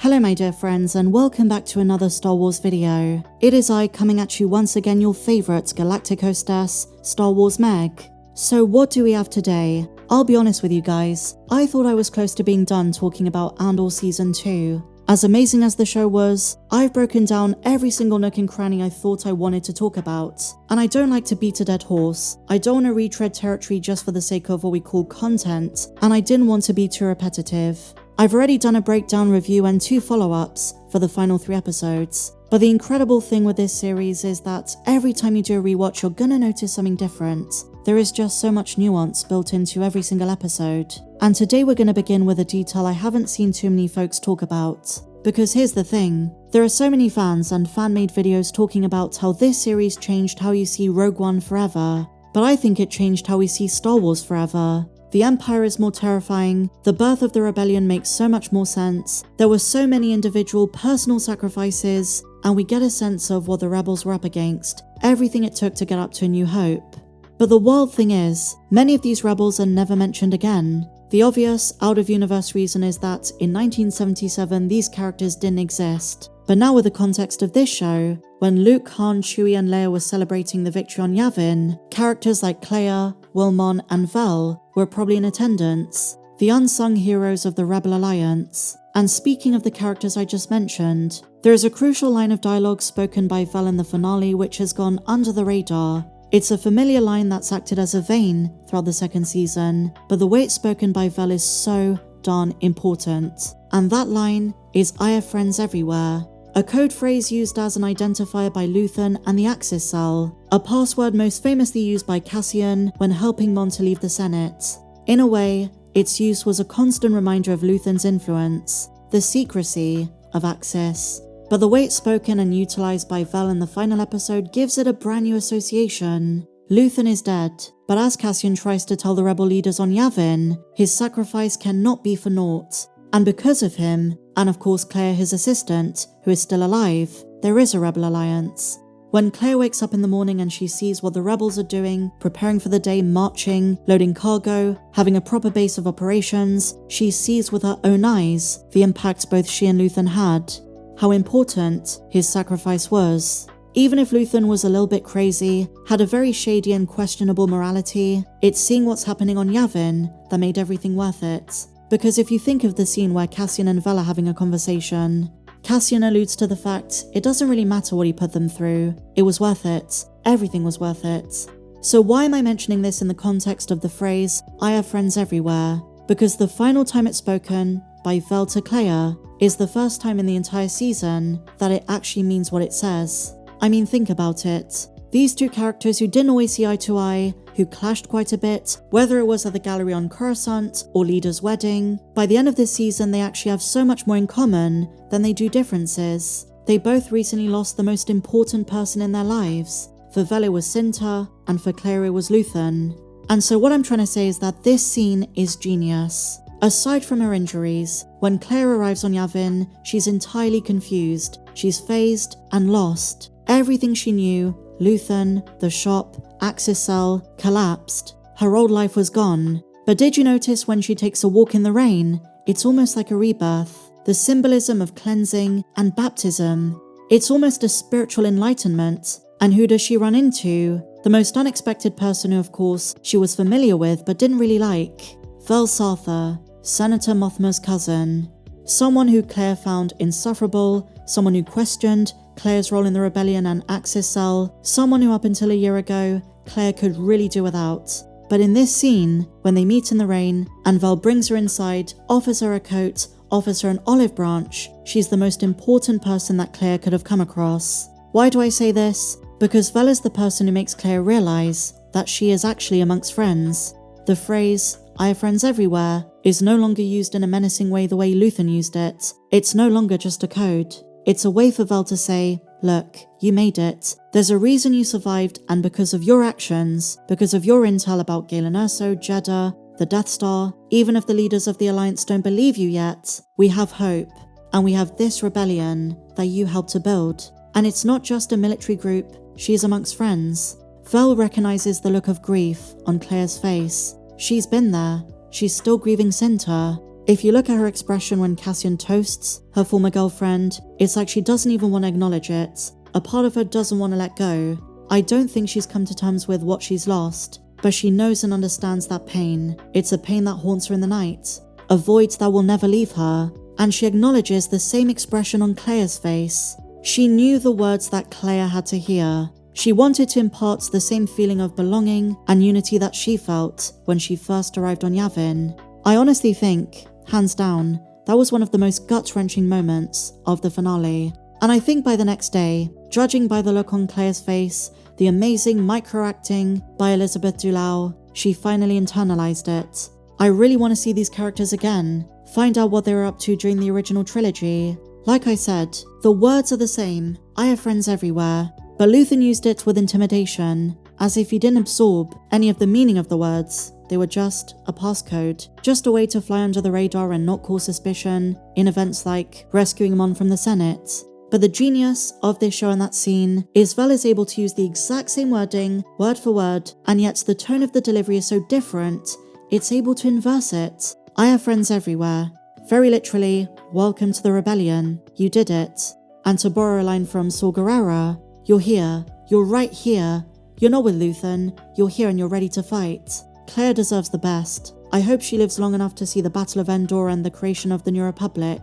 Hello my dear friends, and welcome back to another Star Wars video. It is I coming at you once again, your favourite galactic hostess, Star Wars Meg. So what do we have today? I'll be honest with you guys, I thought I was close to being done talking about Andor Season 2. As amazing as the show was, I've broken down every single nook and cranny I thought I wanted to talk about. And I don't like to beat a dead horse. I don't want to retread territory just for the sake of what we call content, and I didn't want to be too repetitive. I've already done a breakdown review and 2 follow-ups for the final 3 episodes. But the incredible thing with this series is that every time you do a rewatch, you're gonna notice something different. There is just so much nuance built into every single episode. And today we're gonna begin with a detail I haven't seen too many folks talk about. Because here's the thing, there are so many fans and fan-made videos talking about how this series changed how you see Rogue One forever. But I think it changed how we see Star Wars forever. The Empire is more terrifying, the birth of the rebellion makes so much more sense, there were so many individual personal sacrifices, and we get a sense of what the rebels were up against, everything it took to get up to A New Hope. But the wild thing is, many of these rebels are never mentioned again. The obvious, out-of-universe reason is that in 1977 these characters didn't exist. But now with the context of this show, when Luke, Han, Chewie and Leia were celebrating the victory on Yavin, characters like Kleya, Mon and Vel were probably in attendance, the unsung heroes of the Rebel Alliance. And speaking of the characters I just mentioned, there is a crucial line of dialogue spoken by Vel in the finale which has gone under the radar. It's a familiar line that's acted as a vein throughout the 2nd season, but the way it's spoken by Vel is so darn important. And that line is "I have friends everywhere," a code phrase used as an identifier by Luthen and the Axis Cell, a password most famously used by Cassian when helping Mon to leave the Senate. In a way, its use was a constant reminder of Luthen's influence, the secrecy of Axis. But the way it's spoken and utilized by Vel in the final episode gives it a brand new association. Luthen is dead, but as Cassian tries to tell the rebel leaders on Yavin, his sacrifice cannot be for naught. And because of him, and of course Kleya his assistant, who is still alive, there is a rebel alliance. When Kleya wakes up in the morning and she sees what the rebels are doing, preparing for the day, marching, loading cargo, having a proper base of operations, she sees with her own eyes the impact both she and Luthen had. How important his sacrifice was. Even if Luthen was a little bit crazy, had a very shady and questionable morality, it's seeing what's happening on Yavin that made everything worth it. Because if you think of the scene where Cassian and Vel are having a conversation, Cassian alludes to the fact it doesn't really matter what he put them through, it was worth it, everything was worth it. So why am I mentioning this in the context of the phrase, "I have friends everywhere"? Because the final time it's spoken, by Vel to Kleya, is the first time in the entire season that it actually means what it says. I mean, think about it. These 2 characters who didn't always see eye to eye, who clashed quite a bit, whether it was at the gallery on Coruscant or Leader's wedding, by the end of this season they actually have so much more in common than they do differences. They both recently lost the most important person in their lives. For Vel it was Cinta, and for Kleya it was Luthen. And so what I'm trying to say is that this scene is genius. Aside from her injuries, when Kleya arrives on Yavin, she's entirely confused. She's phased and lost. Everything she knew, Luthen, the shop, Axis Cell, collapsed. Her old life was gone. But did you notice when she takes a walk in the rain, it's almost like a rebirth, the symbolism of cleansing and baptism. It's almost a spiritual enlightenment. And who does she run into? The most unexpected person who of course she was familiar with but didn't really like. Vel Sartha, Senator Mothma's cousin. Someone who Kleya found insufferable, someone who questioned Kleya's role in the rebellion and Axis Cell, someone who up until a year ago, Kleya could really do without. But in this scene, when they meet in the rain, and Vel brings her inside, offers her a coat, offers her an olive branch, she's the most important person that Kleya could have come across. Why do I say this? Because Vel is the person who makes Kleya realize that she is actually amongst friends. The phrase, "I have friends everywhere," is no longer used in a menacing way the way Luthen used it. It's no longer just a code. It's a way for Vel to say, look, you made it. There's a reason you survived, and because of your actions, because of your intel about Galen Erso, Jeddah, the Death Star, even if the leaders of the Alliance don't believe you yet, we have hope. And we have this rebellion that you helped to build. And it's not just a military group, she's amongst friends. Vel recognizes the look of grief on Kleya's face. She's been there. She's still grieving Cinta. If you look at her expression when Cassian toasts her former girlfriend, it's like she doesn't even want to acknowledge it. A part of her doesn't want to let go. I don't think she's come to terms with what she's lost, but she knows and understands that pain. It's a pain that haunts her in the night, a void that will never leave her, and she acknowledges the same expression on Kleya's face. She knew the words that Kleya had to hear. She wanted to impart the same feeling of belonging and unity that she felt when she first arrived on Yavin. I honestly think, hands down, that was one of the most gut-wrenching moments of the finale. And I think by the next day, judging by the look on Kleya's face, the amazing micro-acting by Elizabeth Dulau, she finally internalized it. I really want to see these characters again, find out what they were up to during the original trilogy. Like I said, the words are the same, I have friends everywhere, but Luthen used it with intimidation, as if he didn't absorb any of the meaning of the words. They were just a passcode, just a way to fly under the radar and not cause suspicion in events like rescuing Mon from the Senate. But the genius of this show and that scene is Vel is able to use the exact same wording, word for word, and yet the tone of the delivery is so different, it's able to inverse it. I have friends everywhere. Very literally, welcome to the rebellion. You did it. And to borrow a line from Saw Gerrera, you're here. You're right here. You're not with Luthen. You're here and you're ready to fight. Kleya deserves the best. I hope she lives long enough to see the Battle of Endor and the creation of the New Republic.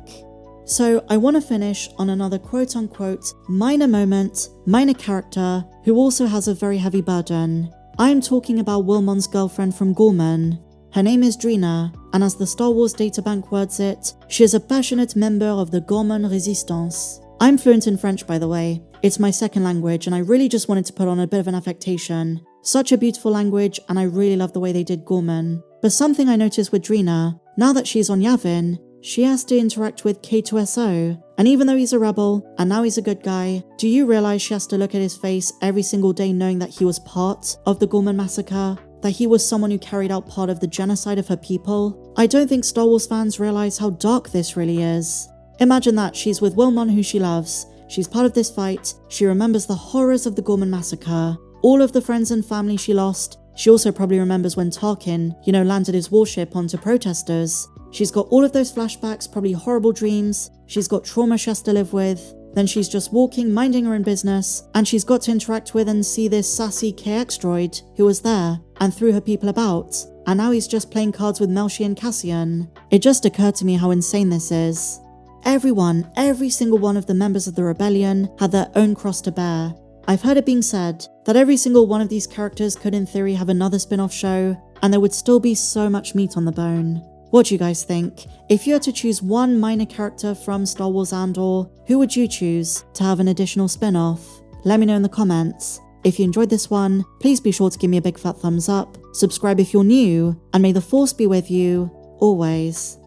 So I want to finish on another quote-unquote minor moment, minor character, who also has a very heavy burden. I am talking about Wilmon's girlfriend from Gorman. Her name is Drina, and as the Star Wars databank words it, she is a passionate member of the Gorman Resistance. I'm fluent in French, by the way. It's my second language, and I really just wanted to put on a bit of an affectation. Such a beautiful language, and I really love the way they did Gorman. But something I noticed with Drina, now that she's on Yavin, she has to interact with K2SO, and even though he's a rebel, and now he's a good guy, do you realize she has to look at his face every single day knowing that he was part of the Gorman massacre? That he was someone who carried out part of the genocide of her people? I don't think Star Wars fans realize how dark this really is. Imagine that she's with Wilmon, who she loves. She's part of this fight. She remembers the horrors of the Gorman massacre, all of the friends and family she lost. She also probably remembers when Tarkin, landed his warship onto protesters. She's got all of those flashbacks, probably horrible dreams. She's got trauma she has to live with. Then she's just walking, minding her own business, and she's got to interact with and see this sassy KX droid who was there and threw her people about. And now he's just playing cards with Melshi and Cassian. It just occurred to me how insane this is. Every single one of the members of the rebellion had their own cross to bear. I've heard it being said that every single one of these characters could in theory have another spin-off show, and there would still be so much meat on the bone. What do you guys think? If you had to choose one minor character from Star Wars Andor, who would you choose to have an additional spin-off? Let me know in the comments. If you enjoyed this one, please be sure to give me a big fat thumbs up, subscribe if you're new, and may the Force be with you, always.